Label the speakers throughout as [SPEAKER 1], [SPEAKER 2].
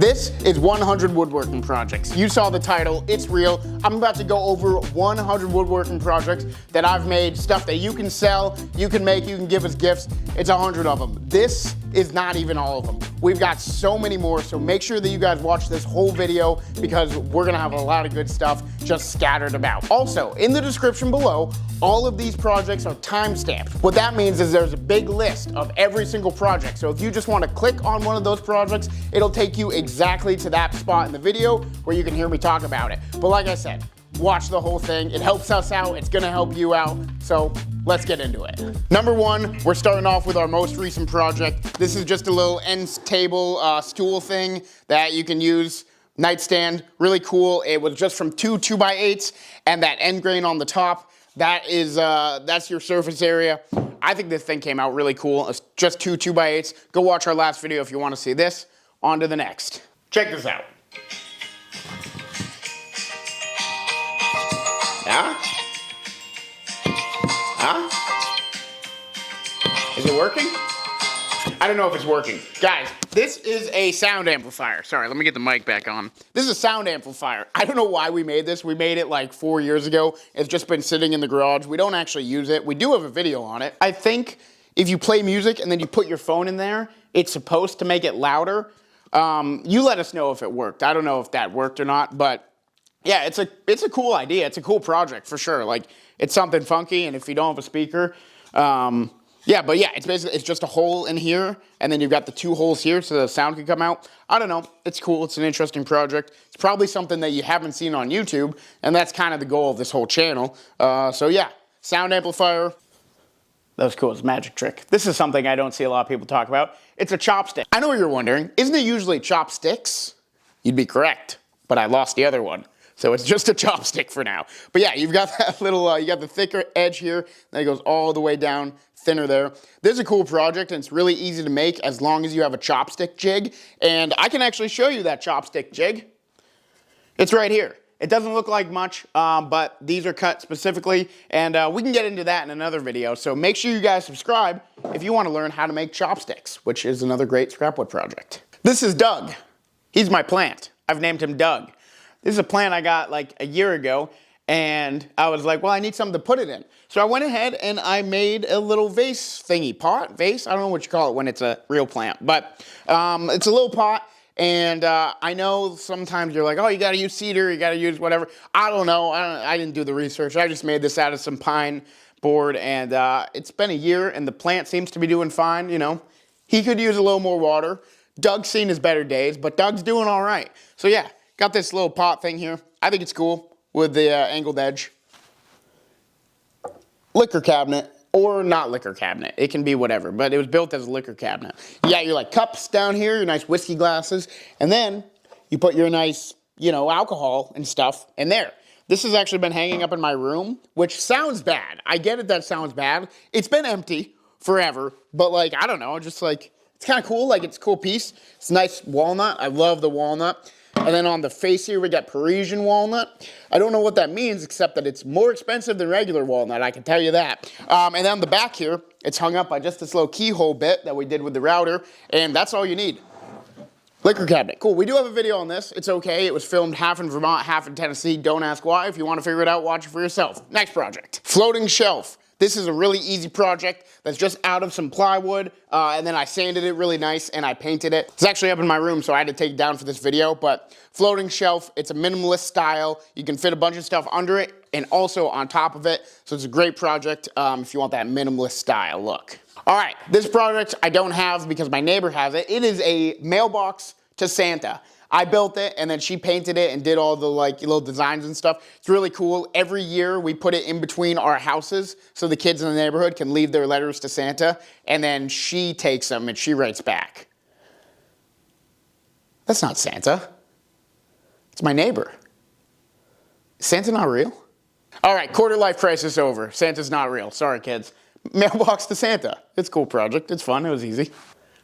[SPEAKER 1] This is 100 woodworking projects. You saw the title, it's real. I'm about to go over 100 woodworking projects that I've made, stuff that you can sell, you can make, you can give as gifts. It's 100 of them. This is not even all of them. We've got so many more, so make sure that you guys watch this whole video because we're gonna have a lot of good stuff just scattered about. Also, in the description below, all of these projects are timestamped. What that means is there's a big list of every single project. So if you just want to click on one of those projects, it'll take you exactly to that spot in the video where you can hear me talk about it. But like I said, watch the whole thing. It helps us out. It's gonna help you out. So let's get into it. Number one, we're starting off with our most recent project. This is just a little end table stool thing that you can use. Nightstand, really cool. It was just from two 2x8s and that end grain on the top. That is, that's your surface area. I think this thing came out really cool. It's just two 2x8s. Go watch our last video if you want to see this. On to the next. Check this out. Yeah? Huh? Is it working? I don't know if it's working. Guys, this is a sound amplifier. Sorry, let me get the mic back on. This is a sound amplifier. I don't know why we made this. We made it like 4 years ago. It's just been sitting in the garage. We don't actually use it. We do have a video on it. I think if you play music and then you put your phone in there, it's supposed to make it louder. You let us know if it worked. I don't know if that worked or not, but yeah, it's a cool idea. It's a cool project for sure. Like, it's something funky, and if you don't have a speaker, yeah, but yeah, it's just a hole in here, and then you've got the two holes here so the sound can come out. I don't know, it's cool, it's an interesting project. It's probably something that you haven't seen on YouTube, and that's kind of the goal of this whole channel. So yeah, sound amplifier. That was cool, it's a magic trick. This is something I don't see a lot of people talk about. It's a chopstick. I know what you're wondering, isn't it usually chopsticks? You'd be correct, but I lost the other one. So it's just a chopstick for now. But yeah, you've got that little, you got the thicker edge here, then it goes all the way down, thinner there. This is a cool project, and it's really easy to make as long as you have a chopstick jig. And I can actually show you that chopstick jig. It's right here. It doesn't look like much, but these are cut specifically, and we can get into that in another video. So make sure you guys subscribe if you want to learn how to make chopsticks, which is another great scrapwood project. This is Doug. He's my plant. I've named him Doug. This is a plant I got like a year ago, and I was like, well, I need something to put it in. So I went ahead and I made a little vase thingy, vase? I don't know what you call it when it's a real plant, but it's a little pot, and I know sometimes you're like, oh, you gotta use cedar, you gotta use whatever. I don't know, I didn't do the research. I just made this out of some pine board, and it's been a year, and the plant seems to be doing fine, you know. He could use a little more water. Doug's seen his better days, but Doug's doing all right. So yeah. Got this little pot thing here. I think it's cool with the angled edge. Liquor cabinet, or not liquor cabinet. It can be whatever, but it was built as a liquor cabinet. You got your like cups down here, your nice whiskey glasses, and then you put your nice, you know, alcohol and stuff in there. This has actually been hanging up in my room, which sounds bad. I get it, that sounds bad. It's been empty forever, but like, I don't know, just like, it's kind of cool. Like, it's a cool piece. It's a nice walnut. I love the walnut. And then on the face here, we got Parisian walnut. I don't know what that means, except that it's more expensive than regular walnut, I can tell you that. And then on the back here, it's hung up by just this little keyhole bit that we did with the router, and that's all you need. Liquor cabinet. Cool, we do have a video on this. It's okay, it was filmed half in Vermont, half in Tennessee. Don't ask why. If you want to figure it out, watch it for yourself. Next project. Floating shelf. This is a really easy project that's just out of some plywood, and then I sanded it really nice and I painted it. It's actually up in my room, so I had to take it down for this video, but floating shelf, it's a minimalist style. You can fit a bunch of stuff under it and also on top of it, so it's a great project if you want that minimalist style look. All right, this project I don't have because my neighbor has it. It is a Mailbox to Santa. I built it, and then she painted it and did all the like little designs and stuff. It's really cool. Every year we put it in between our houses so the kids in the neighborhood can leave their letters to Santa, and then she takes them and she writes back. That's not Santa. It's my neighbor. Is Santa not real? All right, quarter life crisis over. Santa's not real. Sorry, kids. Mailbox to Santa. It's a cool project. It's fun. It was easy.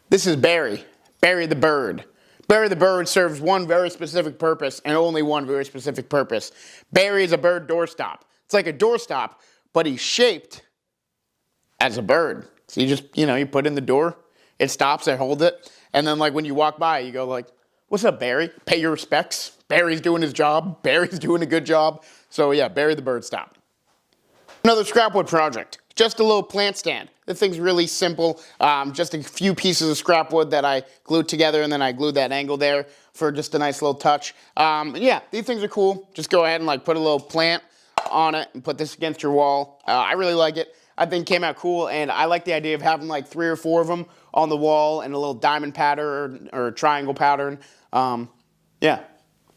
[SPEAKER 1] This is Barry. Barry the bird. Barry the bird serves one very specific purpose and only one very specific purpose. Barry is a bird doorstop. It's like a doorstop, but he's shaped as a bird. So you just, you know, you put in the door, it stops, it holds it, and then like when you walk by, you go like, What's up, Barry? Pay your respects. Barry's doing his job. Barry's doing a good job. So yeah, Barry the bird stop. Another scrapwood project. Just a little plant stand. This thing's really simple. Just a few pieces of scrapwood that I glued together, and then I glued that angle there for just a nice little touch. Yeah, these things are cool. Just go ahead and like put a little plant on it and put this against your wall. I really like it. I think it came out cool, and I like the idea of having like 3 or 4 of them on the wall and a little diamond pattern or triangle pattern. Yeah,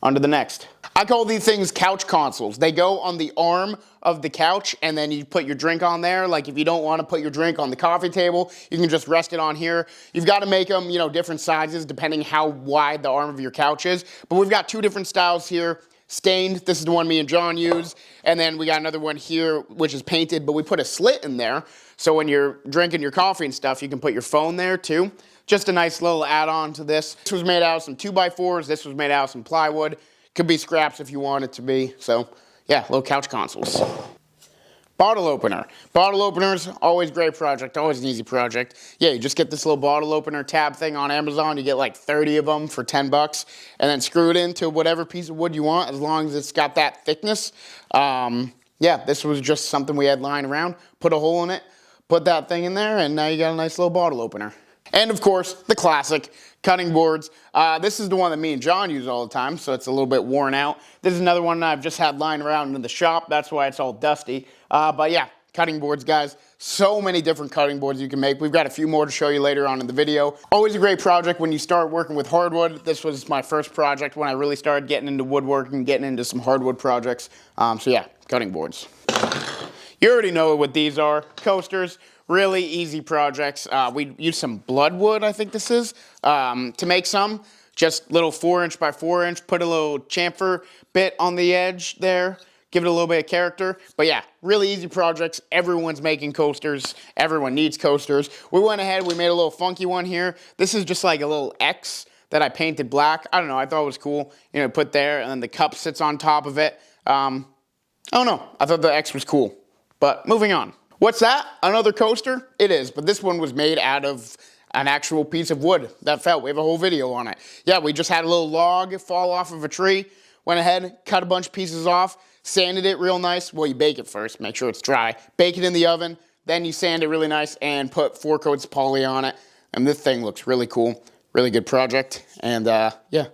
[SPEAKER 1] on to the next. I call these things couch consoles. They go on the arm of the couch, and then you put your drink on there. Like if you don't want to put your drink on the coffee table, you can just rest it on here. You've got to make them, you know, different sizes depending how wide the arm of your couch is. But we've got 2 different styles here. Stained, this is the one me and John use, and then we got another one here which is painted, but we put a slit in there so when you're drinking your coffee and stuff, you can put your phone there too. Just a nice little add-on to this. This was made out of some 2x4s, this was made out of some plywood. Could be scraps if you want it to be, so yeah, little couch consoles. Bottle opener. Bottle openers, always great project, always an easy project. Yeah, you just get this little bottle opener tab thing on Amazon. You get like 30 of them for 10 bucks, and then screw it into whatever piece of wood you want, as long as it's got that thickness. Yeah, this was just something we had lying around. Put a hole in it, put that thing in there, and now you got a nice little bottle opener. And of course, the classic, cutting boards. This is the one that me and John use all the time, so it's a little bit worn out. This is another one that I've just had lying around in the shop. That's why it's all dusty. But yeah, cutting boards, guys. So many different cutting boards you can make. We've got a few more to show you later on in the video. Always a great project when you start working with hardwood. This was my first project when I really started getting into woodworking, getting into some hardwood projects. So yeah, cutting boards. You already know what these are. Coasters. Really easy projects. We used some bloodwood, I think this is, to make some. Just little 4" by 4". Put a little chamfer bit on the edge there. Give it a little bit of character. But yeah, really easy projects. Everyone's making coasters. Everyone needs coasters. We went ahead, we made a little funky one here. This is just like a little X that I painted black. I don't know, I thought it was cool. You know, put there, and then the cup sits on top of it. I don't know, I thought the X was cool. But moving on. What's that? Another coaster? It is, but this one was made out of an actual piece of wood that fell. We have a whole video on it. Yeah, we just had a little log fall off of a tree, went ahead, cut a bunch of pieces off, sanded it real nice. Well, you bake it first, make sure it's dry. Bake it in the oven, then you sand it really nice and put 4 coats of poly on it. And this thing looks really cool. Really good project. And yeah.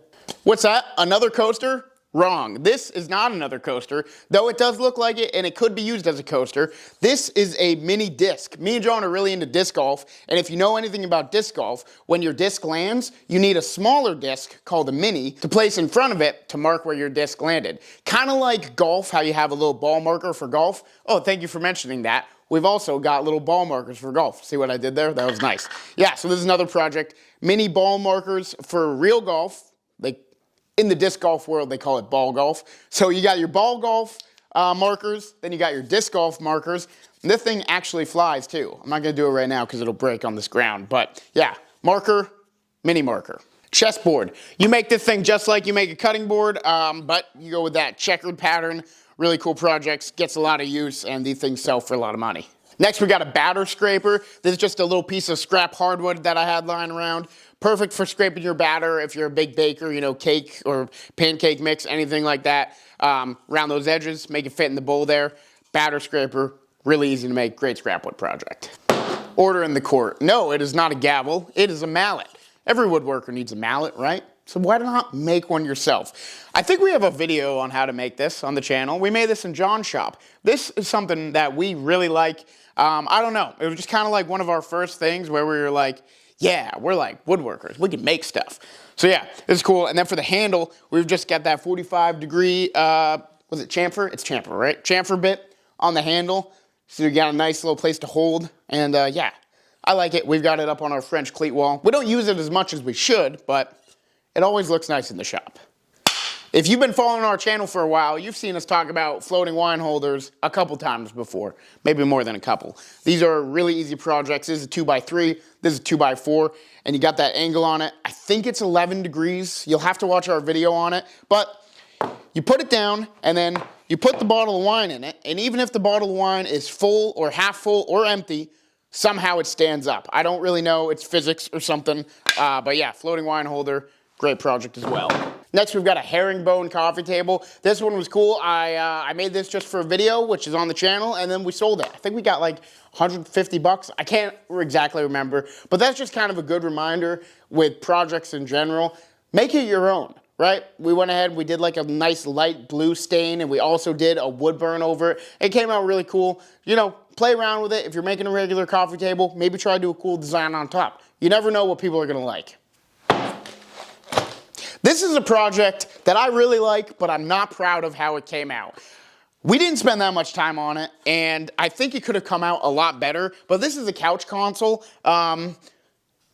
[SPEAKER 1] What's that? Another coaster? Wrong. This is not another coaster, though it does look like it and it could be used as a coaster. This is a mini disc. Me and John are really into disc golf, and if you know anything about disc golf, when your disc lands, you need a smaller disc called a mini to place in front of it to mark where your disc landed. Kind of like golf, how you have a little ball marker for golf. Oh, thank you for mentioning that. We've also got little ball markers for golf. See what I did there? That was nice. Yeah, so this is another project. Mini ball markers for real golf. In the disc golf world, they call it ball golf. So you got your ball golf markers, then you got your disc golf markers. And this thing actually flies too. I'm not gonna do it right now because it'll break on this ground. But yeah, marker, mini marker. Chessboard. You make this thing just like you make a cutting board, but you go with that checkered pattern. Really cool projects, gets a lot of use, and these things sell for a lot of money. Next, we got a batter scraper. This is just a little piece of scrap hardwood that I had lying around. Perfect for scraping your batter if you're a big baker, you know, cake or pancake mix, anything like that. Around those edges, make it fit in the bowl there. Batter scraper, really easy to make, great scrapwood project. Order in the court. No, it is not a gavel, it is a mallet. Every woodworker needs a mallet, right? So why not make one yourself? I think we have a video on how to make this on the channel. We made this in John's shop. This is something that we really like. I don't know, it was just kind of like one of our first things where we were like, yeah, we're like woodworkers, we can make stuff. So yeah, it's cool. And then for the handle, we've just got that 45-degree, was it chamfer? It's chamfer, right? Chamfer bit on the handle. So you got a nice little place to hold. And yeah, I like it. We've got it up on our French cleat wall. We don't use it as much as we should, but it always looks nice in the shop. If you've been following our channel for a while, you've seen us talk about floating wine holders a couple times before, maybe more than a couple. These are really easy projects. This is a 2x3, this is a 2x4, and you got that angle on it. I think it's 11 degrees. You'll have to watch our video on it, but you put it down and then you put the bottle of wine in it, and even if the bottle of wine is full or half full or empty, somehow it stands up. I don't really know, it's physics or something, but yeah, floating wine holder, great project as well. Next, we've got a herringbone coffee table. This one was cool. I made this just for a video, which is on the channel, and then we sold it. I think we got like 150 bucks. I can't exactly remember, but that's just kind of a good reminder with projects in general. Make it your own, right? We went ahead, we did like a nice light blue stain, and we also did a wood burn over it. It came out really cool. You know, play around with it. If you're making a regular coffee table, maybe try to do a cool design on top. You never know what people are gonna like. This is a project that I really like, but I'm not proud of how it came out. We didn't spend that much time on it, and I think it could have come out a lot better, but this is a couch console.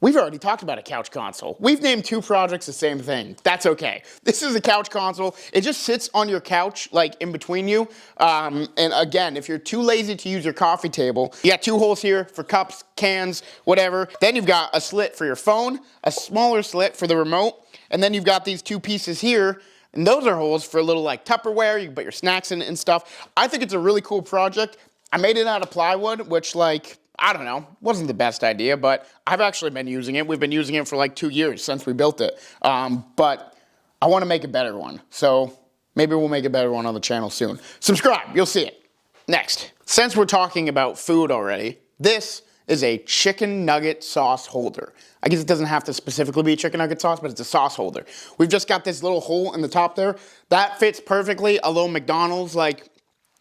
[SPEAKER 1] We've already talked about a couch console. We've named 2 projects the same thing. That's okay. This is a couch console. It just sits on your couch, like in between you. And again, if you're too lazy to use your coffee table, you got 2 holes here for cups, cans, whatever. Then you've got a slit for your phone, a smaller slit for the remote, and then you've got these 2 pieces here, and those are holes for a little like Tupperware. You can put your snacks in it and stuff. I think it's a really cool project. I made it out of plywood, which like, I don't know, wasn't the best idea, but I've actually been using it. We've been using it for like 2 years since we built it. But I want to make a better one. So maybe we'll make a better one on the channel soon. Subscribe, you'll see it. Next, since we're talking about food already, this is a chicken nugget sauce holder. I guess it doesn't have to specifically be chicken nugget sauce, but it's a sauce holder. We've just got this little hole in the top there. That fits perfectly a little McDonald's like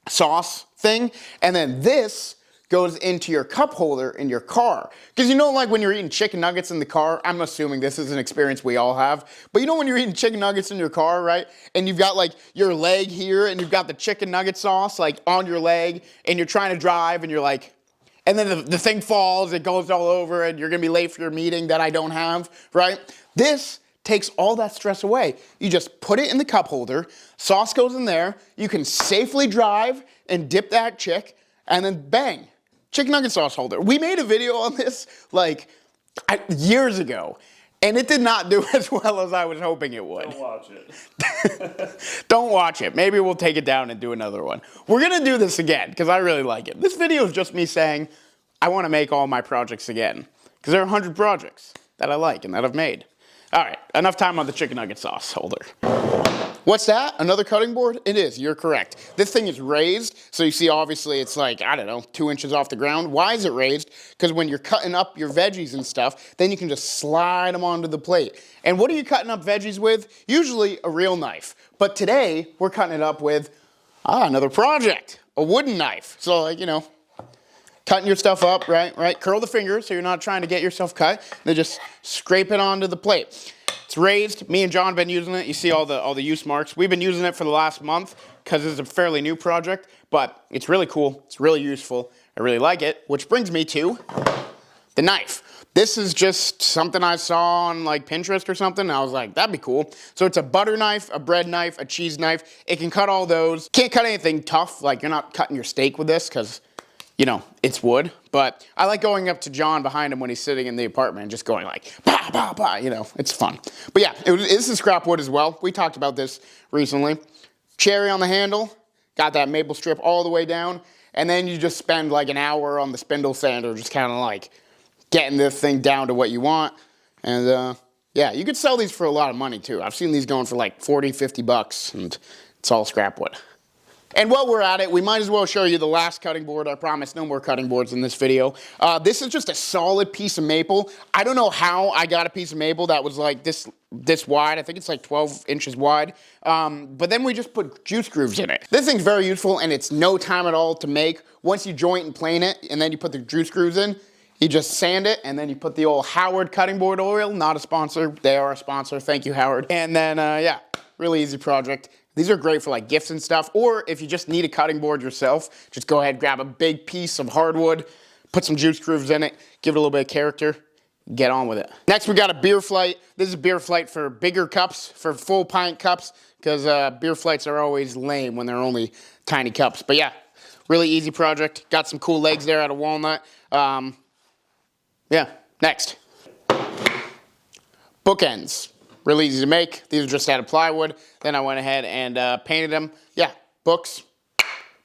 [SPEAKER 1] sauce thing. And then this goes into your cup holder in your car. Because you know, like when you're eating chicken nuggets in the car, I'm assuming this is an experience we all have, but you know when you're eating chicken nuggets in your car, right? And you've got like your leg here and you've got the chicken nugget sauce like on your leg and you're trying to drive and you're like, and then the thing falls, it goes all over and you're gonna be late for your meeting that I don't have, right? This takes all that stress away. You just put it in the cup holder, sauce goes in there, you can safely drive and dip that chick, and then bang, chicken nugget sauce holder. We made a video on this like years ago, and it did not do as well as I was hoping it would.
[SPEAKER 2] Don't watch it.
[SPEAKER 1] Don't watch it. Maybe we'll take it down and do another one. We're gonna do this again, because I really like it. This video is just me saying, I wanna make all my projects again, because there are 100 projects that I like and that I've made. All right, enough time on the chicken nugget sauce holder. What's that? Another cutting board? It is, you're correct. This thing is raised, so you see obviously it's like, I don't know, 2 inches off the ground. Why is it raised? Because when you're cutting up your veggies and stuff, then you can just slide them onto the plate. And what are you cutting up veggies with? Usually a real knife. But today, we're cutting it up with, another project, a wooden knife. So like, you know, cutting your stuff up, right? Curl the fingers so you're not trying to get yourself cut. Then just scrape it onto the plate. It's raised. Me and John have been using it. You see all the use marks. We've been using it for the last month because it's a fairly new project, but it's really cool. It's really useful. I really like it, which brings me to the knife. This is just something I saw on like Pinterest or something. And I was like, that'd be cool. So it's a butter knife, a bread knife, a cheese knife. It can cut all those. Can't cut anything tough. Like you're not cutting your steak with this because, you know, it's wood. But I like going up to John behind him when he's sitting in the apartment and just going like, bah, bah, bah, you know, it's fun. But yeah, this is scrap wood as well. We talked about this recently. Cherry on the handle, got that maple strip all the way down. And then you just spend like an hour on the spindle sander just kind of like getting this thing down to what you want. And yeah, you could sell these for a lot of money too. I've seen these going for like 40, 50 bucks and it's all scrap wood. And while we're at it, we might as well show you the last cutting board. I promise no more cutting boards in this video. This is just a solid piece of maple. I don't know how I got a piece of maple that was like this wide. I think it's like 12 inches wide. But then we just put juice grooves in it. This thing's very useful and it's no time at all to make. Once you joint and plane it and then you put the juice grooves in, you just sand it and then you put the old Howard cutting board oil. Not a sponsor. They are a sponsor. Thank you, Howard. And then, yeah, really easy project. These are great for like gifts and stuff, or if you just need a cutting board yourself, just go ahead, grab a big piece of hardwood, put some juice grooves in it, give it a little bit of character, get on with it. Next, we got a beer flight. This is a beer flight for bigger cups, for full pint cups, because beer flights are always lame when they're only tiny cups. But yeah, really easy project. Got some cool legs there out of walnut. Yeah, next. Bookends. Really easy to make. These are just out of plywood. Then I went ahead and painted them. Yeah, books.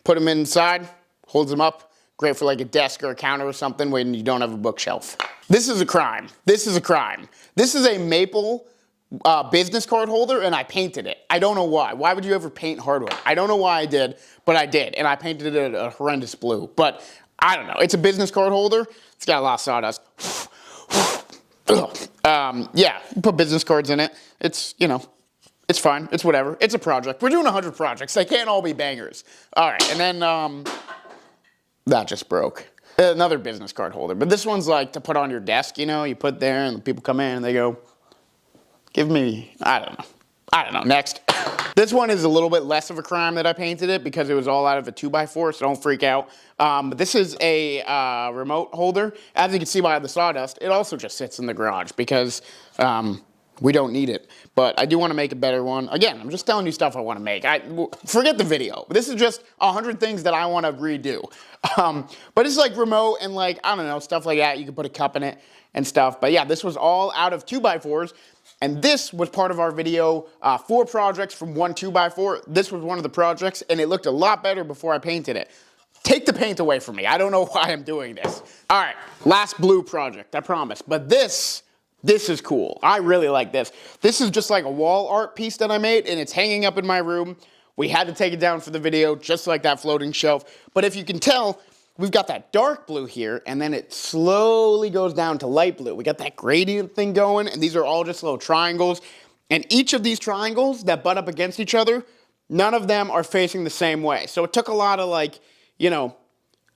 [SPEAKER 1] Put them inside. Holds them up. Great for like a desk or a counter or something when you don't have a bookshelf. This is a crime. This is a crime. This is a maple business card holder and I painted it. I don't know why. Why would you ever paint hardwood? I don't know why I did, but I did. And I painted it a horrendous blue. But I don't know. It's a business card holder. It's got a lot of sawdust. Yeah, put business cards in it. It's, you know, it's fine. It's whatever. It's a project. We're doing 100 projects. They can't all be bangers. All right, and then that just broke. Another business card holder. But this one's like to put on your desk, you know. You put there and the people come in and they go, give me, I don't know, next. This one is a little bit less of a crime that I painted it because it was all out of a 2x4, so don't freak out. But this is a remote holder. As you can see by the sawdust, it also just sits in the garage because we don't need it. But I do want to make a better one. Again, I'm just telling you stuff I want to make. Forget the video. This is just 100 things that I want to redo. But it's like remote and like, I don't know, stuff like that. You can put a cup in it and stuff. But yeah, this was all out of 2x4s. And this was part of our video, 4 projects from one 2x4. This was one of the projects, and it looked a lot better before I painted it. Take the paint away from me. I don't know why I'm doing this. All right, last blue project, I promise. But this is cool. I really like this. This is just like a wall art piece that I made, and it's hanging up in my room. We had to take it down for the video, just like that floating shelf. But if you can tell, we've got that dark blue here, and then it slowly goes down to light blue. We got that gradient thing going, and these are all just little triangles. And each of these triangles that butt up against each other, none of them are facing the same way. So it took a lot of like, you know,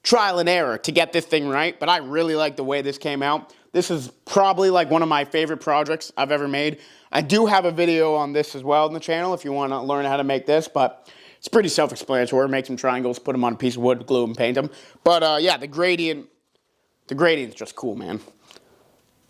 [SPEAKER 1] trial and error to get this thing right, but I really like the way this came out. This is probably like one of my favorite projects I've ever made. I do have a video on this as well on the channel if you want to learn how to make this, but it's pretty self-explanatory. Make some triangles, put them on a piece of wood, glue them, paint them. But yeah, the gradient's just cool, man.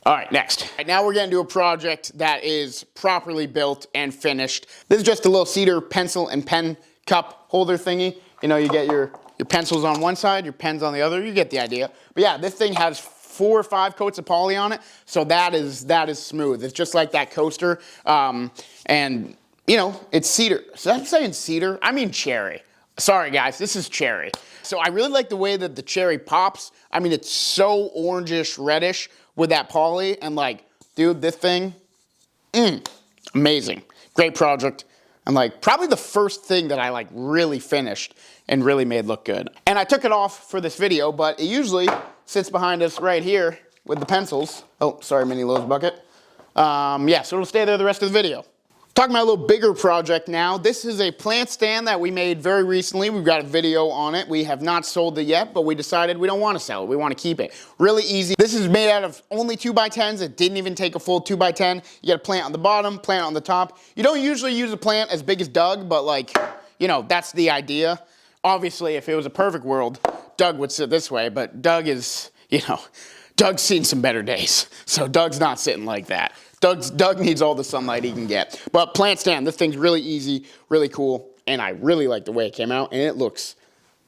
[SPEAKER 1] All right, next. All right, now we're getting to a project that is properly built and finished. This is just a little cedar pencil and pen cup holder thingy. You know, you get your pencils on one side, your pens on the other. You get the idea. But yeah, this thing has 4 or 5 coats of poly on it, so that is smooth. It's just like that coaster, and you know, it's cedar. So I'm saying cedar, I mean cherry. Sorry guys, this is cherry. So I really like the way that the cherry pops. I mean, it's so orangish, reddish with that poly, and like, dude, this thing, amazing. Great project, and like, probably the first thing that I like really finished and really made look good. And I took it off for this video, but it usually sits behind us right here with the pencils. Oh, sorry, mini Lowe's bucket. Yeah, so it'll stay there the rest of the video. Talking about a little bigger project now. This is a plant stand that we made very recently. We've got a video on it. We have not sold it yet, but we decided we don't want to sell it. We want to keep it. Really easy. This is made out of only 2x10s. It didn't even take a full 2x10. You got a plant on the bottom, plant on the top. You don't usually use a plant as big as Doug, but like, you know, that's the idea. Obviously, if it was a perfect world, Doug would sit this way, but Doug is, you know, Doug's seen some better days. So Doug's not sitting like that. Doug needs all the sunlight he can get. But plant stand, this thing's really easy, really cool, and I really like the way it came out, and it looks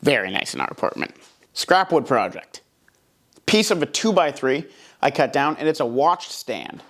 [SPEAKER 1] very nice in our apartment. Scrap wood project. Piece of a 2x3 I cut down, and it's a watch stand.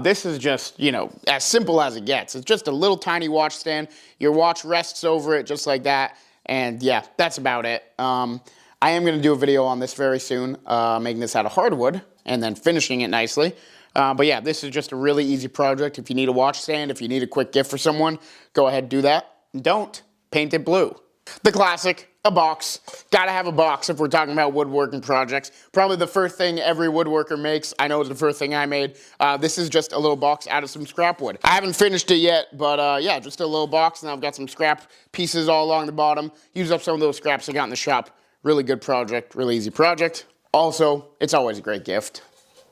[SPEAKER 1] This is just, you know, as simple as it gets. It's just a little tiny watch stand. Your watch rests over it just like that, and yeah, that's about it. I am going to do a video on this very soon, making this out of hardwood, and then finishing it nicely. But yeah, this is just a really easy project. If you need a watch stand, if you need a quick gift for someone, go ahead and do that. Don't paint it blue. The classic, a box. Gotta have a box if we're talking about woodworking projects. Probably the first thing every woodworker makes. I know it's the first thing I made. This is just a little box out of some scrap wood. I haven't finished it yet, but yeah, just a little box, and I've got some scrap pieces all along the bottom. Use up some of those scraps I got in the shop. Really good project, really easy project. Also, it's always a great gift.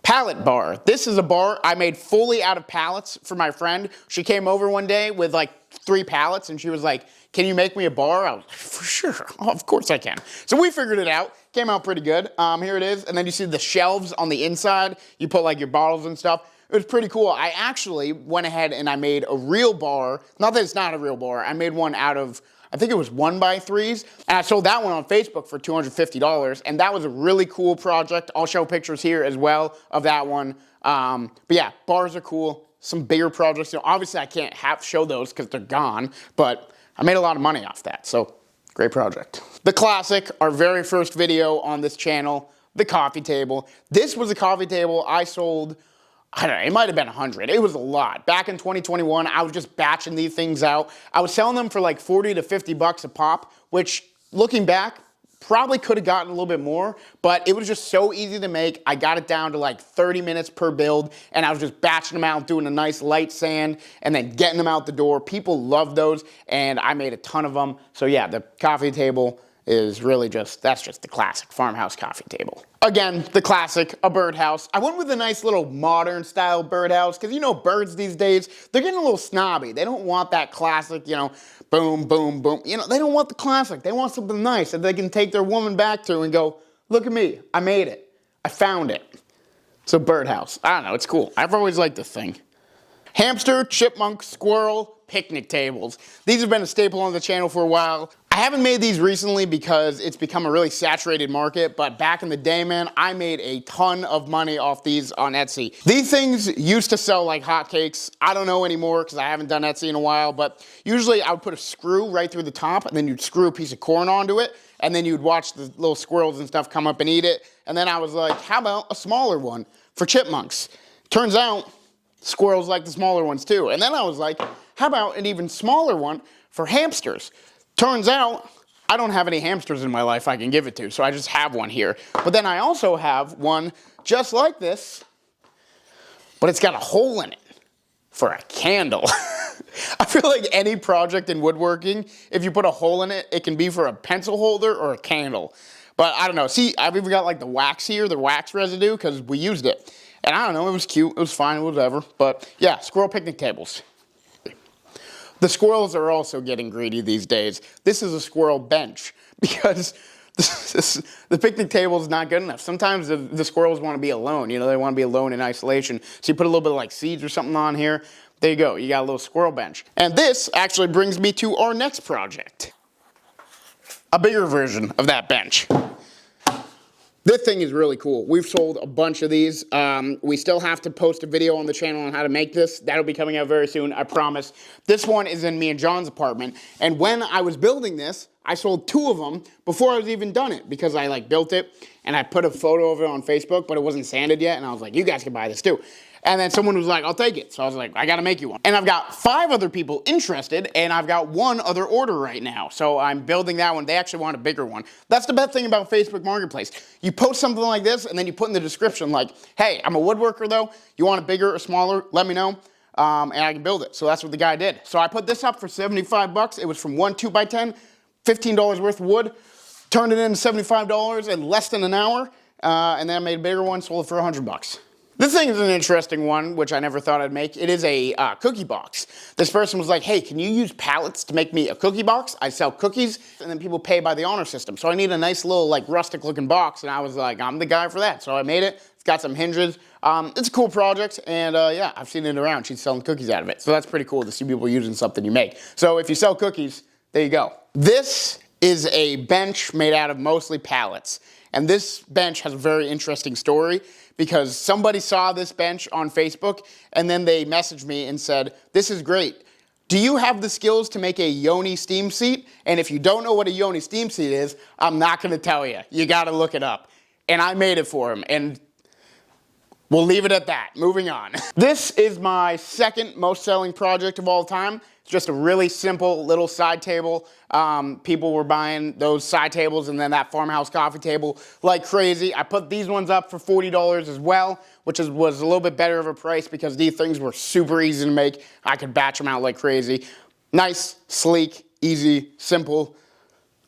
[SPEAKER 1] Pallet bar. This is a bar I made fully out of pallets for my friend. She came over one day with like 3 pallets and she was like, can you make me a bar? I was like, for sure. Oh, of course I can. So we figured it out. Came out pretty good. Here it is. And then you see the shelves on the inside. You put like your bottles and stuff. It was pretty cool. I actually went ahead and I made a real bar. Not that it's not a real bar. I made one out of, I think it was 1x3s, and I sold that one on Facebook for $250, and that was a really cool project. I'll show pictures here as well of that one. But yeah, bars are cool. Some bigger projects, you know, obviously I can't show those because they're gone, but I made a lot of money off that, so great project. The classic, our very first video on this channel, the coffee table. This was a coffee table I sold I don't know, it might have been 100. It was a lot. Back in 2021, I was just batching these things out. I was selling them for like 40 to 50 bucks a pop, which looking back, probably could have gotten a little bit more, but it was just so easy to make. I got it down to like 30 minutes per build, and I was just batching them out, doing a nice light sand, and then getting them out the door. People love those, and I made a ton of them. So yeah, the coffee table is really that's just the classic farmhouse coffee table. Again, the classic, a birdhouse. I went with a nice little modern style birdhouse, because you know birds these days, they're getting a little snobby. They don't want that classic, you know, boom, boom, boom. You know, they don't want the classic. They want something nice that they can take their woman back to and go, look at me, I made it. I found it. So birdhouse, I don't know, it's cool. I've always liked this thing. Hamster, chipmunk, squirrel, picnic tables. These have been a staple on the channel for a while. I haven't made these recently because it's become a really saturated market, but back in the day, man, I made a ton of money off these on Etsy. These things used to sell like hotcakes. I don't know anymore because I haven't done Etsy in a while, but usually I would put a screw right through the top, and then you'd screw a piece of corn onto it, and then you'd watch the little squirrels and stuff come up and eat it. And then I was like, how about a smaller one for chipmunks? Turns out, squirrels like the smaller ones too. And then I was like, how about an even smaller one for hamsters? Turns out, I don't have any hamsters in my life I can give it to, so I just have one here. But then I also have one just like this, but it's got a hole in it for a candle. I feel like any project in woodworking, if you put a hole in it, it can be for a pencil holder or a candle. But I don't know. See, I've even got like the wax here, the wax residue, because we used it. And I don't know, it was cute, it was fine, whatever. But yeah, squirrel picnic tables. The squirrels are also getting greedy these days. This is a squirrel bench because the picnic table is not good enough. Sometimes the squirrels want to be alone. You know, they want to be alone in isolation. So you put a little bit of like seeds or something on here. There you go. You got a little squirrel bench. And this actually brings me to our next project. A bigger version of that bench. This thing is really cool. We've sold a bunch of these. We still have to post a video on the channel on how to make this. That'll be coming out very soon, I promise. This one is in me and John's apartment. And when I was building this, I sold 2 of them before I was even done it, because I like built it and I put a photo of it on Facebook, but it wasn't sanded yet. And I was like, you guys can buy this too. And then someone was like, I'll take it. So I was like, I gotta make you one. And I've got 5 other people interested, and I've got 1 other order right now. So I'm building that one. They actually want a bigger one. That's the best thing about Facebook Marketplace. You post something like this, and then you put in the description like, hey, I'm a woodworker though. You want it bigger or smaller? Let me know. And I can build it. So that's what the guy did. So I put this up for 75 bucks. It was from 1 2x10, $15 worth of wood. Turned it into $75 in less than an hour. And then I made a bigger one, sold it for 100 bucks. This thing is an interesting one, which I never thought I'd make. It is a cookie box. This person was like, hey, can you use pallets to make me a cookie box? I sell cookies, and then people pay by the honor system. So I need a nice little like rustic looking box, and I was like, I'm the guy for that. So I made it. It's got some hinges. It's a cool project, and yeah, I've seen it around. She's selling cookies out of it. So that's pretty cool to see people using something you make. So if you sell cookies, there you go. This is a bench made out of mostly pallets. And this bench has a very interesting story, because somebody saw this bench on Facebook and then they messaged me and said, this is great. Do you have the skills to make a Yoni steam seat? And if you don't know what a Yoni steam seat is, I'm not gonna tell you. You gotta look it up. And I made it for him, and we'll leave it at that. Moving on. This is my second most selling project of all time. It's just a really simple little side table. People were buying those side tables and then that farmhouse coffee table like crazy. I put these ones up for $40 as well, which was a little bit better of a price because these things were super easy to make. I could batch them out like crazy. Nice, sleek, easy, simple,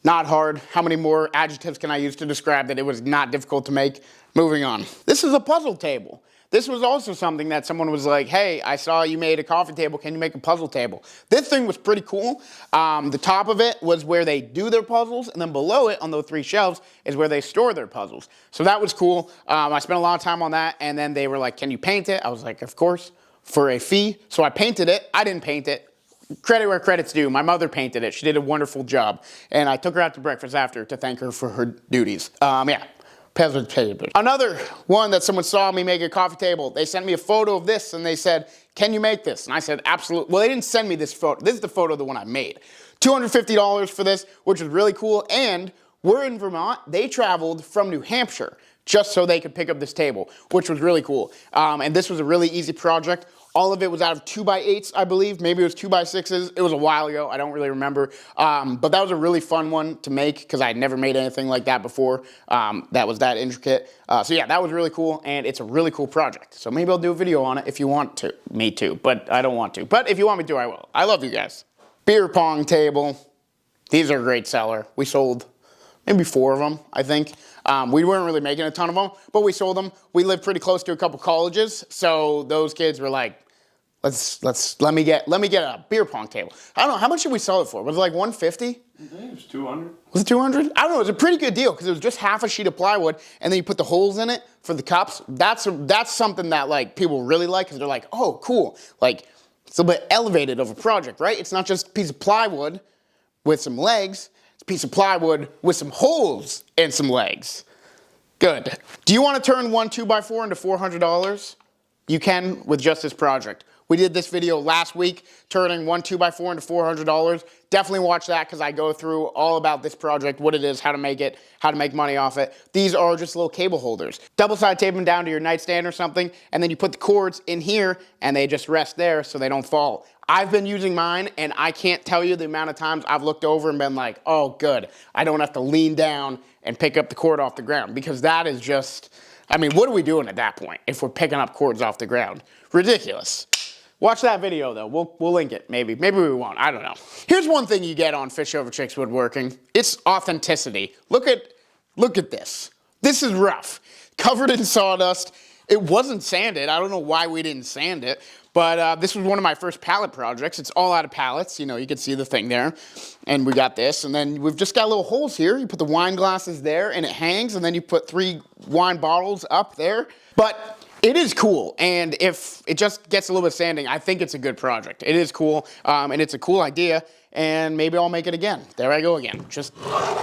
[SPEAKER 1] not hard. How many more adjectives can I use to describe that it was not difficult to make? Moving on. This is a puzzle table. This was also something that someone was like, hey, I saw you made a coffee table, can you make a puzzle table? This thing was pretty cool. The top of it was where they do their puzzles, and then below it on those 3 shelves is where they store their puzzles. So that was cool. I spent a lot of time on that, and then they were like, can you paint it? I was like, of course, for a fee. So I painted it. I didn't paint it. Credit where credit's due. My mother painted it. She did a wonderful job. And I took her out to breakfast after to thank her for her duties. Yeah. Another one that someone saw me make a coffee table, they sent me a photo of this and they said, can you make this? And I said, absolutely. Well, they didn't send me this photo. This is the photo of the one I made. $250 for this, which was really cool. And we're in Vermont. They traveled from New Hampshire just so they could pick up this table, which was really cool. And this was a really easy project. All of it was out of 2x8s, I believe. Maybe it was 2x6s. It was a while ago. I don't really remember. But that was a really fun one to make because I had never made anything like that before that was that intricate. So yeah, that was really cool, and it's a really cool project. So maybe I'll do a video on it if you want me to, but I don't want to. But if you want me to, I will. I love you guys. Beer pong table. These are a great seller. We sold maybe 4 of them, I think. We weren't really making a ton of them, but we sold them. We lived pretty close to a couple colleges, so those kids were like, let me get a beer pong table. I don't know, how much did we sell it for? Was it like 150?
[SPEAKER 2] I think it was 200.
[SPEAKER 1] Was it 200? I don't know, it was a pretty good deal because it was just half a sheet of plywood and then you put the holes in it for the cups. That's something that like people really like because they're like, oh, cool. Like, it's a bit elevated of a project, right? It's not just a piece of plywood with some legs. It's a piece of plywood with some holes and some legs. Good. Do you want to turn one 2x4 into $400? You can with just this project. We did this video last week, turning one 2x4 into $400. Definitely watch that because I go through all about this project, what it is, how to make it, how to make money off it. These are just little cable holders. Double-side tape them down to your nightstand or something, and then you put the cords in here, and they just rest there so they don't fall. I've been using mine, and I can't tell you the amount of times I've looked over and been like, oh, good. I don't have to lean down and pick up the cord off the ground because that is just, I mean, what are we doing at that point if we're picking up cords off the ground? Ridiculous. Watch that video though. We'll link it. Maybe we won't. I don't know. Here's one thing you get on Fish Over Chicks Woodworking. It's authenticity. Look at this. This is rough. Covered in sawdust. It wasn't sanded. I don't know why we didn't sand it. But this was one of my first pallet projects. It's all out of pallets. You know, you can see the thing there. And we got this. And then we've just got little holes here. You put the wine glasses there and it hangs. And then you put 3 wine bottles up there. But it is cool, and if it just gets a little bit of sanding, I think it's a good project. It is cool, and it's a cool idea, and maybe I'll make it again. There I go again, just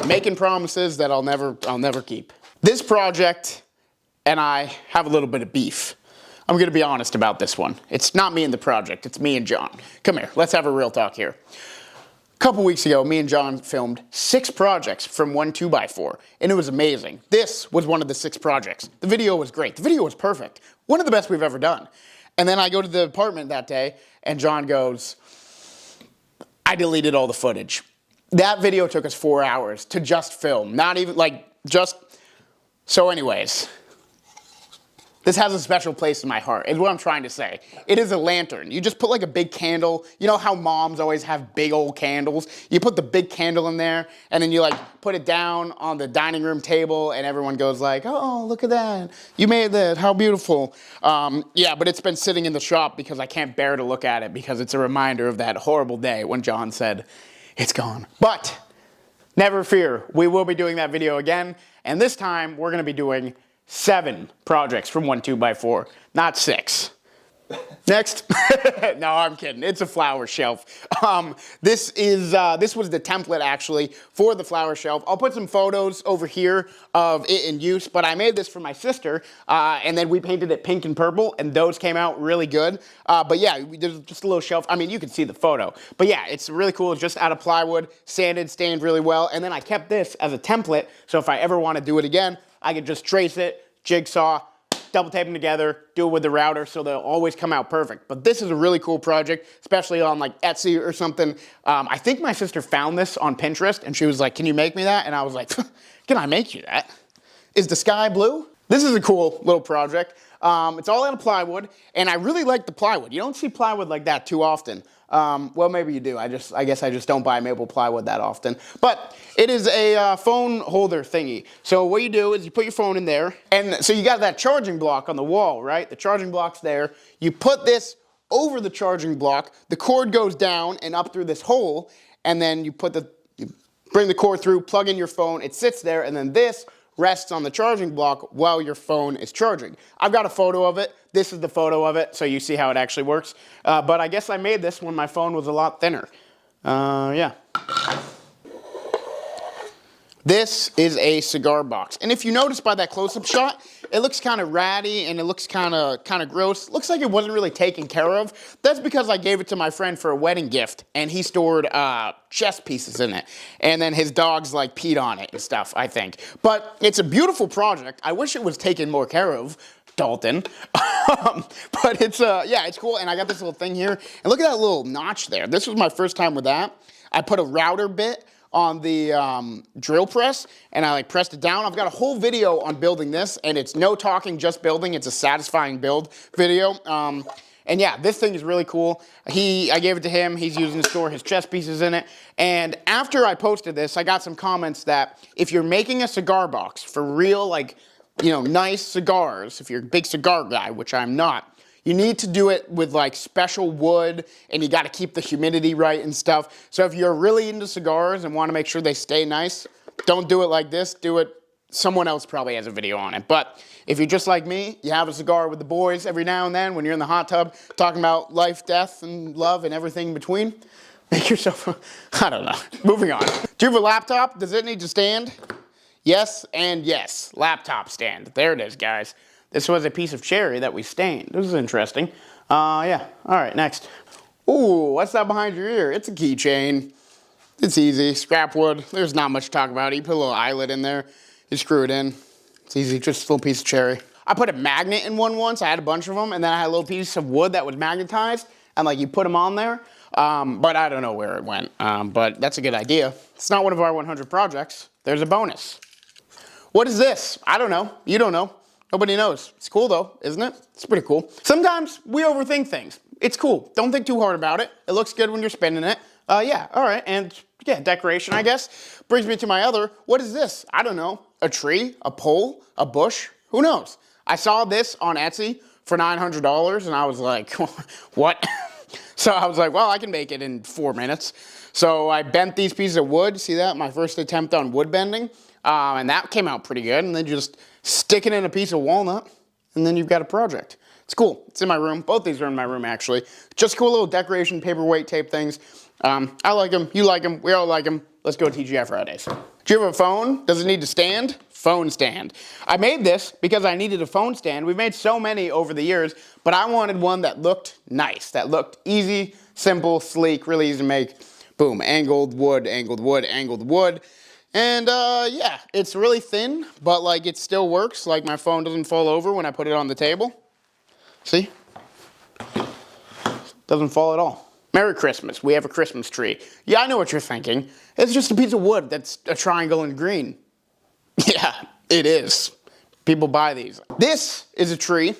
[SPEAKER 1] making promises that I'll never keep. This project and I have a little bit of beef. I'm gonna be honest about this one. It's not me and the project, it's me and John. Come here, let's have a real talk here. A couple weeks ago, me and John filmed 6 projects from one 2x4, and it was amazing. This was one of the 6 projects. The video was great. The video was perfect. One of the best we've ever done. And then I go to the apartment that day, and John goes, I deleted all the footage. That video took us 4 hours to just film. Not even, so anyways. This has a special place in my heart, is what I'm trying to say. It is a lantern. You just put like a big candle. You know how moms always have big old candles? You put the big candle in there, and then you like put it down on the dining room table, and everyone goes like, oh, look at that. You made that, how beautiful. Yeah, but it's been sitting in the shop because I can't bear to look at it because it's a reminder of that horrible day when John said, it's gone. But never fear, we will be doing that video again, and this time we're gonna be doing 7 projects from one 2x4, not 6. Next. No, I'm kidding. It's a flower shelf. This was the template actually for the flower shelf. I'll put some photos over here of it in use, but I made this for my sister, and then we painted it pink and purple, and those came out really good. But yeah, there's just a little shelf. I mean, you can see the photo. But yeah, it's really cool. It's just out of plywood, sanded, stained really well, and then I kept this as a template, so if I ever want to do it again, I could just trace it, jigsaw, double tape them together, do it with the router so they'll always come out perfect. But this is a really cool project, especially on like Etsy or something. I think my sister found this on Pinterest and she was like, can you make me that? And I was like, can I make you that? Is the sky blue? This is a cool little project. It's all out of plywood, and I really like the plywood. You don't see plywood like that too often. Well, maybe you do. I guess I just don't buy maple plywood that often. But it is a phone holder thingy. So what you do is you put your phone in there, and so you got that charging block on the wall, right? The charging block's there. You put this over the charging block. The cord goes down and up through this hole, and then you bring the cord through, plug in your phone. It sits there, and then this rests on the charging block while your phone is charging. I've got a photo of it. This is the photo of it, so you see how it actually works. But I guess I made this when my phone was a lot thinner. Yeah. This is a cigar box. And if you notice by that close-up shot, it looks kind of ratty and it looks kind of gross. Looks like it wasn't really taken care of. That's because I gave it to my friend for a wedding gift and he stored chess pieces in it. And then his dogs like peed on it and stuff, I think. But it's a beautiful project. I wish it was taken more care of, Dalton. But it's, yeah, it's cool. And I got this little thing here. And look at that little notch there. This was my first time with that. I put a router bit on the drill press and I like pressed it down. I've got a whole video on building this and it's no talking, just building. It's a satisfying build video. And yeah, this thing is really cool. I gave it to him. He's using to store his chess pieces in it. And after I posted this, I got some comments that if you're making a cigar box for real, like, you know, nice cigars, if you're a big cigar guy, which I'm not, you need to do it with like special wood and you got to keep the humidity right and stuff. So if you're really into cigars and want to make sure they stay nice, don't do it like this. Do it, someone else probably has a video on it. But if you're just like me, you have a cigar with the boys every now and then when you're in the hot tub talking about life, death, and love and everything in between, make yourself, I don't know. Moving on. Do you have a laptop? Does it need to stand? Yes and yes. Laptop stand. There it is, guys. This was a piece of cherry that we stained. This is interesting. Yeah. All right, next. Ooh, what's that behind your ear? It's a keychain. It's easy. Scrap wood. There's not much to talk about. You put a little eyelet in there. You screw it in. It's easy. Just a little piece of cherry. I put a magnet in one once. I had a bunch of them. And then I had a little piece of wood that was magnetized. And like you put them on there. But I don't know where it went. But that's a good idea. It's not one of our 100 projects. There's a bonus. What is this? I don't know. You don't know. Nobody knows. It's cool though, isn't it? It's pretty cool. Sometimes we overthink things. It's cool. Don't think too hard about it. It looks good when you're spinning it. Yeah, all right. And yeah, decoration, I guess. Brings me to my other. What is this? I don't know. A tree? A pole? A bush? Who knows? I saw this on Etsy for $900 and I was like, what? So I was like, well, I can make it in 4 minutes. So I bent these pieces of wood. See that? My first attempt on wood bending. And that came out pretty good. And then just stick it in a piece of walnut, and then you've got a project. It's cool. It's in my room. Both these are in my room, actually. Just cool little decoration, paperweight tape things. I like them. You like them. We all like them. Let's go TGI Fridays. Do you have a phone? Does it need to stand? Phone stand. I made this because I needed a phone stand. We've made so many over the years, but I wanted one that looked nice, that looked easy, simple, sleek, really easy to make. Boom, angled wood, angled wood, angled wood. And yeah, it's really thin, but like it still works. Like my phone doesn't fall over when I put it on the table. See? Doesn't fall at all. Merry Christmas. We have a Christmas tree. Yeah, I know what you're thinking. It's just a piece of wood that's a triangle in green. Yeah, it is. People buy these. This is a tree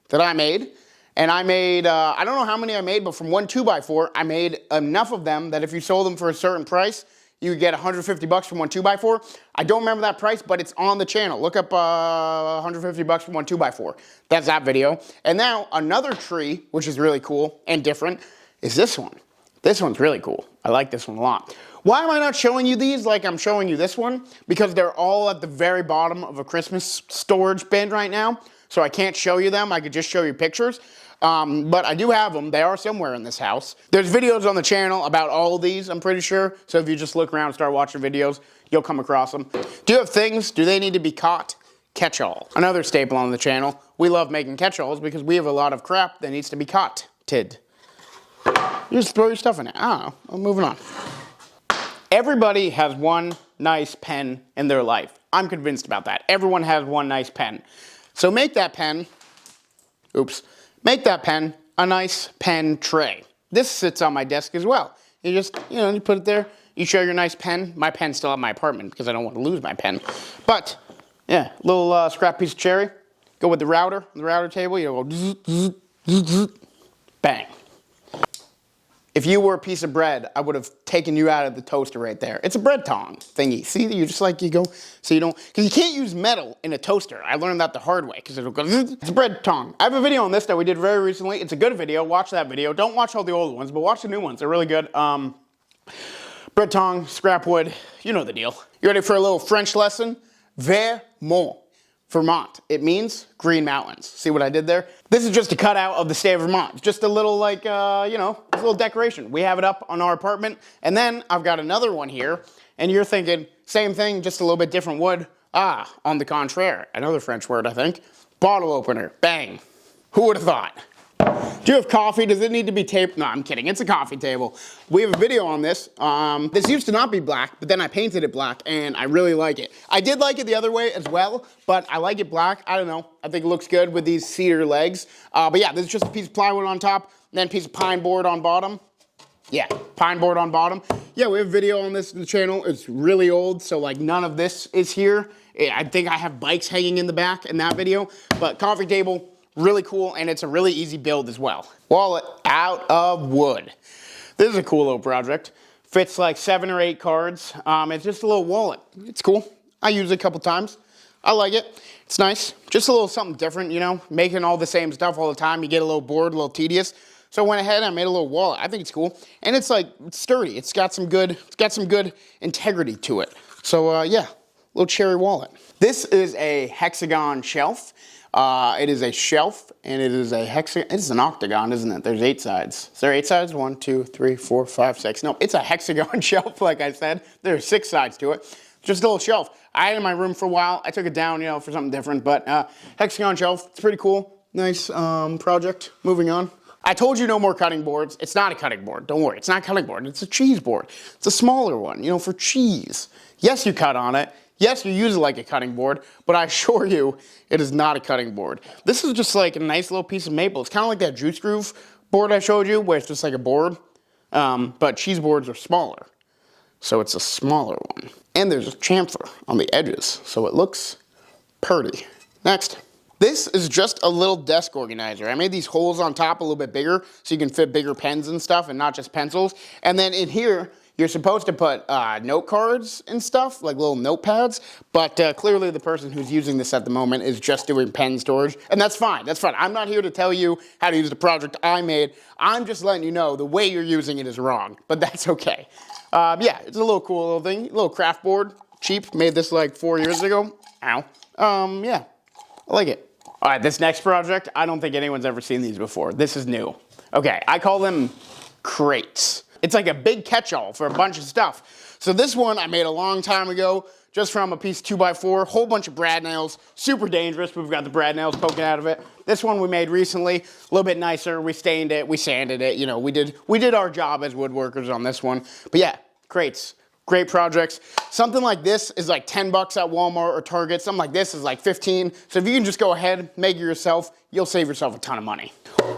[SPEAKER 1] that I made. And I made, I don't know how many I made, but from one 2x4, I made enough of them that if you sold them for a certain price, you get 150 bucks from one 2x4. I don't remember that price, but it's on the channel. Look up 150 bucks from one 2x4. That's that video. And now another tree, which is really cool and different, is this one. This one's really cool. I like this one a lot. Why am I not showing you these like I'm showing you this one? Because they're all at the very bottom of a Christmas storage bin right now. So I can't show you them. I could just show you pictures. But I do have them. They are somewhere in this house. There's videos on the channel about all of these, I'm pretty sure. So if you just look around and start watching videos, you'll come across them. Do you have things? Do they need to be caught? Catch-all. Another staple on the channel. We love making catch-alls because we have a lot of crap that needs to be caught-tid. You just throw your stuff in it. I don't know. I'm moving on. Everybody has one nice pen in their life. I'm convinced about that. Everyone has one nice pen. So make that pen, make that pen a nice pen tray. This sits on my desk as well. You just, you put it there. You show your nice pen. My pen's still at my apartment because I don't want to lose my pen. But, yeah, little scrap piece of cherry. Go with the router, table. You go zzz, zzz, zzz, zzz, bang. If you were a piece of bread, I would have taken you out of the toaster right there. It's a bread tong thingy. See, you just like, you go, so you don't, because you can't use metal in a toaster. I learned that the hard way, because it'll go, it's a bread tong. I have a video on this that we did very recently. It's a good video. Watch that video. Don't watch all the old ones, but watch the new ones. They're really good. Bread tong, scrap wood, you know the deal. You ready for a little French lesson? Vermont. Vermont. It means Green Mountains. See what I did there? This is just a cutout of the state of Vermont. Just a little like, you know, a little decoration. We have it up on our apartment. And then I've got another one here. And you're thinking, same thing, just a little bit different wood. Ah, on the contraire. Another French word, I think. Bottle opener. Bang. Who would have thought? Do you have coffee? Does it need to be taped? No, I'm kidding. It's a coffee table. We have a video on this. This used to not be black, but then I painted it black, and I really like it. I did like it the other way as well, but I like it black. I don't know. I think it looks good with these cedar legs. But yeah, this is just a piece of plywood on top, and then a piece of pine board on bottom. Yeah, pine board on bottom. Yeah, we have a video on this in the channel. It's really old, so like none of this is here. I think I have bikes hanging in the back in that video, but coffee table, really cool, and it's a really easy build as well. Wallet out of wood. This is a cool little project. Fits like 7 or 8 cards. It's just a little wallet. It's cool. I use it a couple times. I like it. It's nice. Just a little something different, you know, making all the same stuff all the time. You get a little bored, a little tedious. So I went ahead and I made a little wallet. I think it's cool. And it's like, it's sturdy. It's got some good integrity to it. So yeah, little cherry wallet. This is a Hexagon Shelf. It is a shelf, and it is a hexagon. It's an octagon, isn't it? There's 8 sides. Is there 8 sides? 1, 2, 3, 4, 5, 6. No, it's a hexagon shelf, like I said. There's 6 sides to it. Just a little shelf. I had it in my room for a while. I took it down, you know, for something different, but hexagon shelf, it's pretty cool. Nice project. Moving on. I told you no more cutting boards. It's not a cutting board. Don't worry. It's not a cutting board. It's a cheese board. It's a smaller one, you know, for cheese. Yes, you cut on it. Yes, you use it like a cutting board, but I assure you, it is not a cutting board. This is just like a nice little piece of maple. It's kind of like that juice groove board I showed you, where it's just like a board, but cheese boards are smaller. So it's a smaller one. And there's a chamfer on the edges, so it looks pretty. Next. This is just a little desk organizer. I made these holes on top a little bit bigger so you can fit bigger pens and stuff and not just pencils. And then in here, you're supposed to put note cards and stuff, like little notepads, but clearly the person who's using this at the moment is just doing pen storage, and that's fine, that's fine. I'm not here to tell you how to use the project I made. I'm just letting you know the way you're using it is wrong, but that's okay. Yeah, it's a little cool little thing, a little craft board, cheap, made this like 4 years ago. Ow. Yeah, I like it. All right, this next project, I don't think anyone's ever seen these before. This is new. Okay, I call them crates. It's like a big catch-all for a bunch of stuff. So this one I made a long time ago, just from a piece 2x4, whole bunch of brad nails, super dangerous. We've got the brad nails poking out of it. This one we made recently, a little bit nicer. We stained it, we sanded it. You know, we did our job as woodworkers on this one. But yeah, crates. Great projects. Something like this is like 10 bucks at Walmart or Target. Something like this is like 15. So if you can just go ahead, make it yourself, you'll save yourself a ton of money.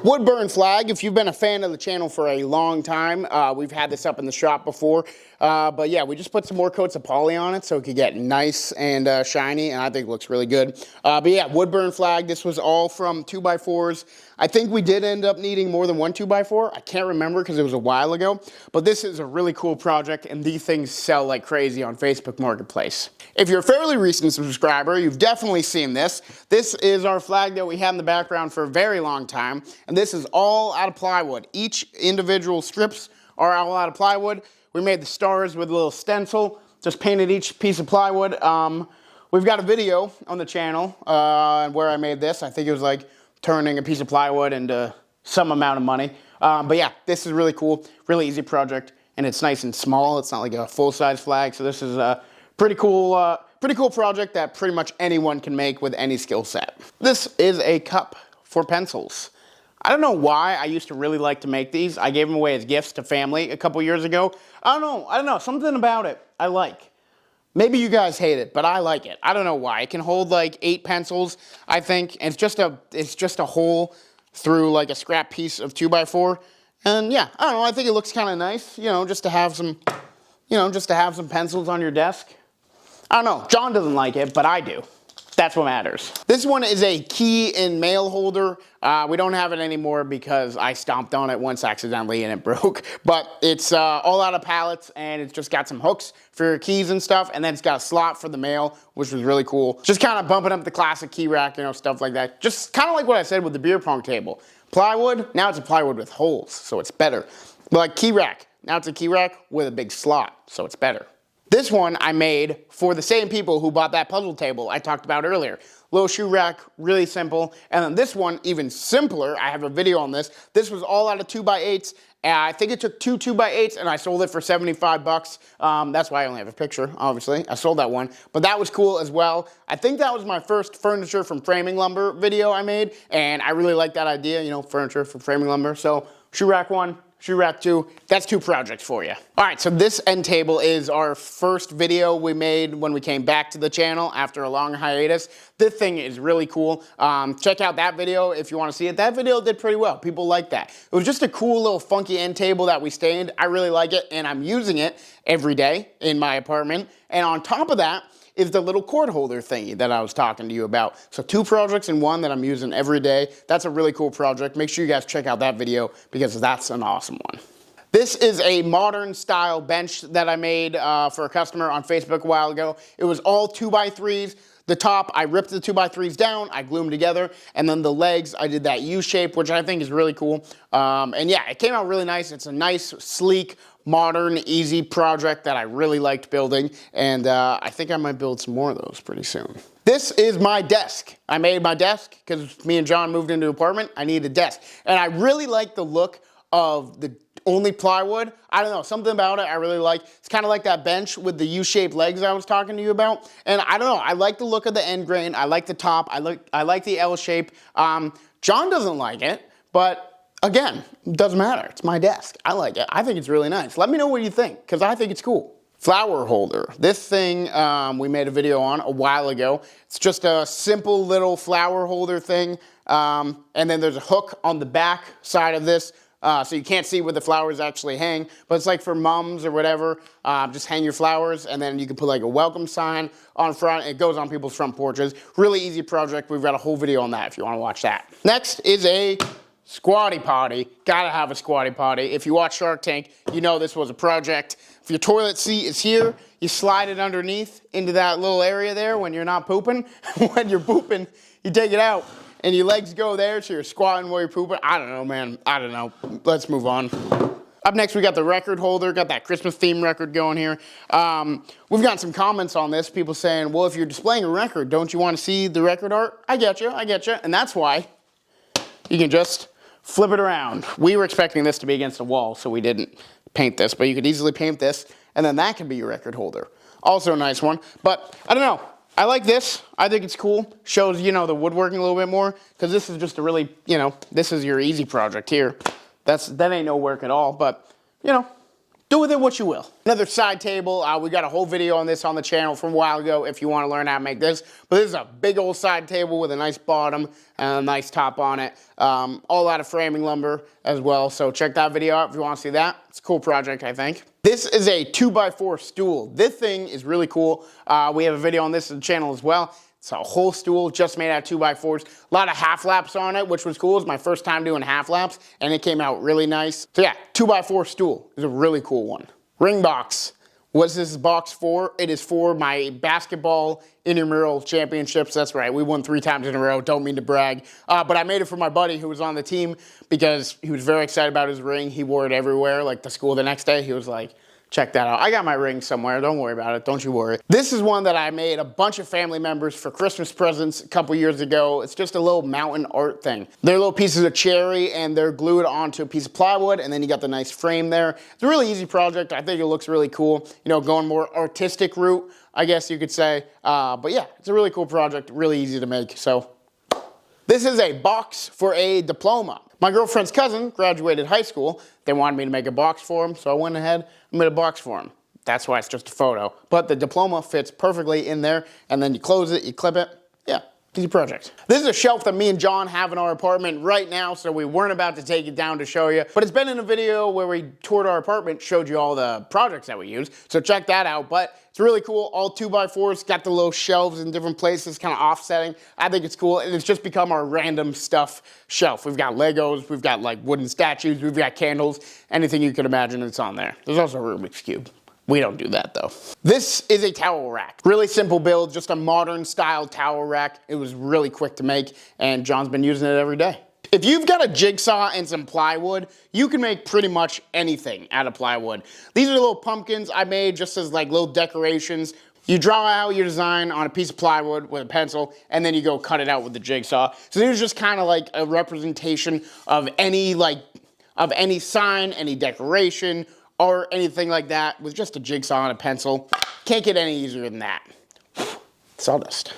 [SPEAKER 1] Wood burn flag. If you've been a fan of the channel for a long time, we've had this up in the shop before. But yeah, we just put some more coats of poly on it so it could get nice and shiny, and I think it looks really good. But yeah, wood burn flag. This was all from 2x4s. I think we did end up needing more than 1 2x4. I can't remember because it was a while ago. But this is a really cool project, and these things sell like crazy on Facebook Marketplace. If you're a fairly recent subscriber, you've definitely seen this. This is our flag that we had in the background for a very long time, and this is all out of plywood. Each individual strips are all out of plywood. We made the stars with a little stencil, just painted each piece of plywood. We've got a video on the channel where I made this. I think it was like turning a piece of plywood into some amount of money. But yeah, this is really cool, really easy project, and it's nice and small. It's not like a full-size flag, so this is a pretty cool project that pretty much anyone can make with any skill set. This is a cup for pencils. I don't know why I used to really like to make these. I gave them away as gifts to family a couple years ago. I don't know, something about it I like. Maybe you guys hate it, but I like it. I don't know why. It can hold like 8 pencils, I think. And it's just a hole through like a scrap piece of 2x4. And yeah, I don't know, I think it looks kind of nice, you know, just to have some pencils on your desk. I don't know, John doesn't like it, but I do. That's what matters. This one is a key and mail holder. We don't have it anymore because I stomped on it once accidentally and it broke. But it's all out of pallets, and it's just got some hooks for your keys and stuff, and then it's got a slot for the mail, which was really cool. Just kind of bumping up the classic key rack, you know, stuff like that. Just kind of like what I said with the beer pong table. Plywood, now it's a plywood with holes, so it's better. But like key rack, now it's a key rack with a big slot, so it's better. This one I made for the same people who bought that puzzle table I talked about earlier. little shoe rack, really simple. And then this one, even simpler. I have a video on this. This was all out of 2x8s. And I think it took two 2x8s and I sold it for 75 bucks. That's why I only have a picture, obviously. I sold that one, but that was cool as well. I think that was my first furniture from framing lumber video I made, and I really like that idea, you know, furniture from framing lumber. So shoe rack 1, shoe rack 2, that's 2 projects for you. All right, so this end table is our first video we made when we came back to the channel after a long hiatus. This thing is really cool. Check out that video if you want to see it. That video did pretty well. People like that. It was just a cool little funky end table that we stained. I really like it, and I'm using it every day in my apartment. And on top of that is the little cord holder thingy that I was talking to you about. So 2 projects in one that I'm using every day. That's a really cool project. Make sure you guys check out that video because that's an awesome one. This is a modern style bench that I made for a customer on Facebook a while ago. It was all 2x3s. The top, I ripped the 2x3s down, I glued them together, and then the legs, I did that U shape, which I think is really cool. And yeah, it came out really nice. It's a nice, sleek, modern, easy project that I really liked building, and I think I might build some more of those pretty soon. This is my desk. I made my desk because me and John moved into an apartment. I needed a desk, and I really like the look of the only plywood. I don't know, something about it I really like. It's kind of like that bench with the U-shaped legs I was talking to you about. And I don't know, I like the look of the end grain. I like the top. I like the L shape. John doesn't like it, but again, it doesn't matter. It's my desk. I like it. I think it's really nice. Let me know what you think, because I think it's cool. Flower holder. This thing we made a video on a while ago. It's just a simple little flower holder thing. And then there's a hook on the back side of this. So you can't see where the flowers actually hang, but it's like for mums or whatever, just hang your flowers, and then you can put like a welcome sign on front. It goes on people's front porches. Really easy project. We've got a whole video on that if you want to watch that. Next is a Squatty Potty. Gotta have a Squatty Potty. If you watch Shark Tank, you know this was a project. If your toilet seat is here, you slide it underneath into that little area there when you're not pooping. When you're pooping, you take it out. And your legs go there, so you're squatting while you're pooping. I don't know, man. I don't know. Let's move on. Up next, we got the record holder. Got that Christmas theme record going here. We've gotten some comments on this. People saying, well, if you're displaying a record, don't you want to see the record art? I get you. And that's why you can just flip it around. We were expecting this to be against the wall, so we didn't paint this. But you could easily paint this, and then that could be your record holder. Also a nice one. But I don't know. I like this. I think it's cool. Shows, you know, the woodworking a little bit more, because this is just a really, you know, this is your easy project here. That ain't no work at all, but, you know, do with it what you will. Another side table. We got a whole video on this on the channel from a while ago if you want to learn how to make this. But this is a big old side table with a nice bottom and a nice top on it. All out of framing lumber as well. So check that video out if you want to see that. It's a cool project, I think. This is a 2x4 stool. This thing is really cool. We have a video on this on the channel as well. It's a whole stool just made out of 2x4s. A lot of half laps on it, which was cool. It's my first time doing half laps, and it came out really nice. So yeah, 2x4 stool is a really cool one. Ring box. What's this box for? It is for my basketball intramural championships. That's right, we won 3 times in a row. Don't mean to brag. But I made it for my buddy who was on the team because he was very excited about his ring. He wore it everywhere, like to school the next day. He was like, check that out. I got my ring somewhere. Don't worry about it. Don't you worry. This is one that I made a bunch of family members for Christmas presents a couple years ago. It's just a little mountain art thing. They're little pieces of cherry and they're glued onto a piece of plywood, and then you got the nice frame there. It's a really easy project. I think it looks really cool. You know, going more artistic route, I guess you could say. But yeah, it's a really cool project. Really easy to make. So this is a box for a diploma. My girlfriend's cousin graduated high school. They wanted me to make a box for him, so I went ahead and made a box for him. That's why it's just a photo. But the diploma fits perfectly in there, and then you close it, you clip it. Yeah, easy project. This is a shelf that me and John have in our apartment right now, so we weren't about to take it down to show you. But it's been in a video where we toured our apartment, showed you all the projects that we use, so check that out. But it's really cool, all 2x4s, got the little shelves in different places, kind of offsetting. I think it's cool, and it's just become our random stuff shelf. We've got Legos, we've got like wooden statues, we've got candles, anything you can imagine it's on there. There's also a Rubik's Cube. We don't do that though. This is a towel rack. Really simple build, just a modern style towel rack. It was really quick to make, and John's been using it every day. If you've got a jigsaw and some plywood, you can make pretty much anything out of plywood. These are little pumpkins I made just as like little decorations. You draw out your design on a piece of plywood with a pencil, and then you go cut it out with the jigsaw. So these are just kind of like a representation of any sign, any decoration, or anything like that with just a jigsaw and a pencil. Can't get any easier than that. Sawdust.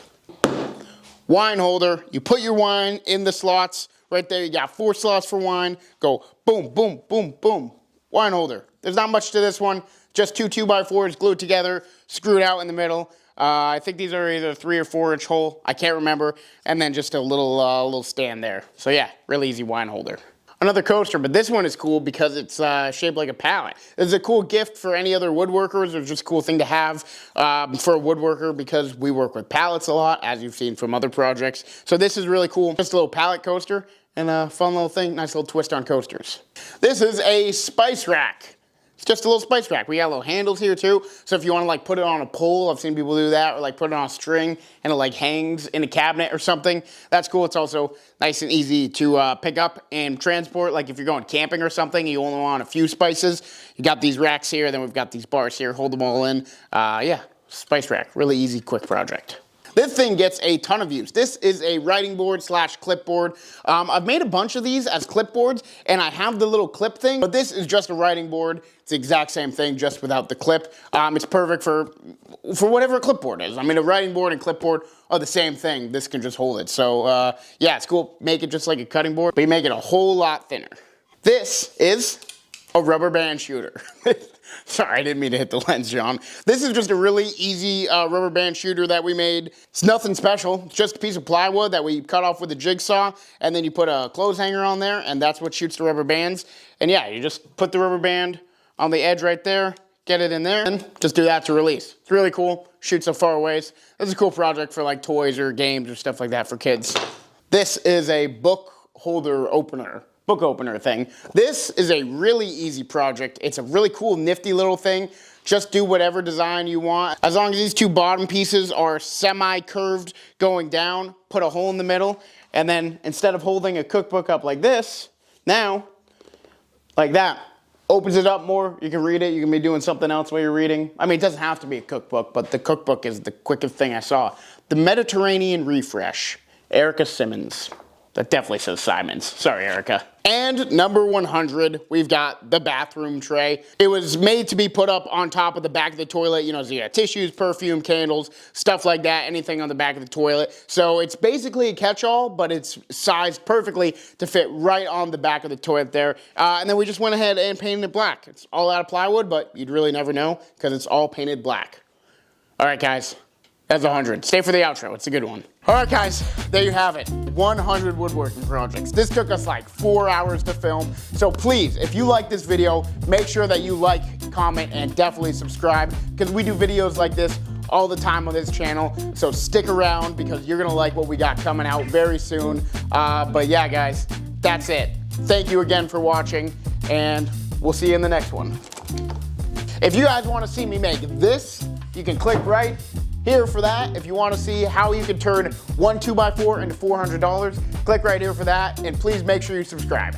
[SPEAKER 1] Wine holder. You put your wine in the slots right there. You got 4 slots for wine. Go boom, boom, boom, boom. Wine holder. There's not much to this one. Just 2 2x4s glued together, screwed out in the middle. I think these are either 3 or 4 inch hole. I can't remember. And then just a little stand there. So yeah, really easy wine holder. Another coaster, but this one is cool because it's shaped like a pallet. This is a cool gift for any other woodworkers, or just a cool thing to have for a woodworker, because we work with pallets a lot, as you've seen from other projects. So this is really cool. Just a little pallet coaster and a fun little thing, nice little twist on coasters. This is a spice rack. It's just a little spice rack. We got little handles here too. So if you want to like put it on a pole, I've seen people do that, or like put it on a string and it like hangs in a cabinet or something. That's cool. It's also nice and easy to pick up and transport. Like if you're going camping or something, you only want a few spices. You got these racks here, then we've got these bars here, hold them all in. Yeah, spice rack, really easy, quick project. This thing gets a ton of use. This is a writing board / clipboard. I've made a bunch of these as clipboards, and I have the little clip thing, but this is just a writing board. It's the exact same thing, just without the clip. It's perfect for whatever a clipboard is. I mean, a writing board and clipboard are the same thing. This can just hold it. So yeah, it's cool. Make it just like a cutting board, but you make it a whole lot thinner. This is a rubber band shooter. Sorry, I didn't mean to hit the lens, John. This is just a really easy rubber band shooter that we made. It's nothing special. It's just a piece of plywood that we cut off with a jigsaw, and then you put a clothes hanger on there, and that's what shoots the rubber bands. And yeah, you just put the rubber band on the edge right there, get it in there, and just do that to release. It's really cool. Shoots so far away. This is a cool project for like toys or games or stuff like that for kids. This is a book holder opener. Book opener thing. This is a really easy project. It's a really cool, nifty little thing. Just do whatever design you want. As long as these 2 bottom pieces are semi-curved going down, put a hole in the middle, and then instead of holding a cookbook up like this, now, like that, opens it up more. You can read it. You can be doing something else while you're reading. I mean, it doesn't have to be a cookbook, but the cookbook is the quickest thing I saw. The Mediterranean Refresh, Erica Simmons. That definitely says Simons. Sorry, Erica. And number 100, we've got the bathroom tray. It was made to be put up on top of the back of the toilet. You know, so you got tissues, perfume, candles, stuff like that, anything on the back of the toilet. So it's basically a catch-all, but it's sized perfectly to fit right on the back of the toilet there. And then we just went ahead and painted it black. It's all out of plywood, but you'd really never know because it's all painted black. All right, guys. That's 100. Stay for the outro. It's a good one. All right, guys, there you have it. 100 woodworking projects. This took us like 4 hours to film. So please, if you like this video, make sure that you like, comment, and definitely subscribe, because we do videos like this all the time on this channel. So stick around because you're gonna like what we got coming out very soon. But yeah, guys, that's it. Thank you again for watching, and we'll see you in the next one. If you guys want to see me make this, you can click right here for that. If you want to see how you can turn one 2x4 into $400, click right here for that, and please make sure you subscribe.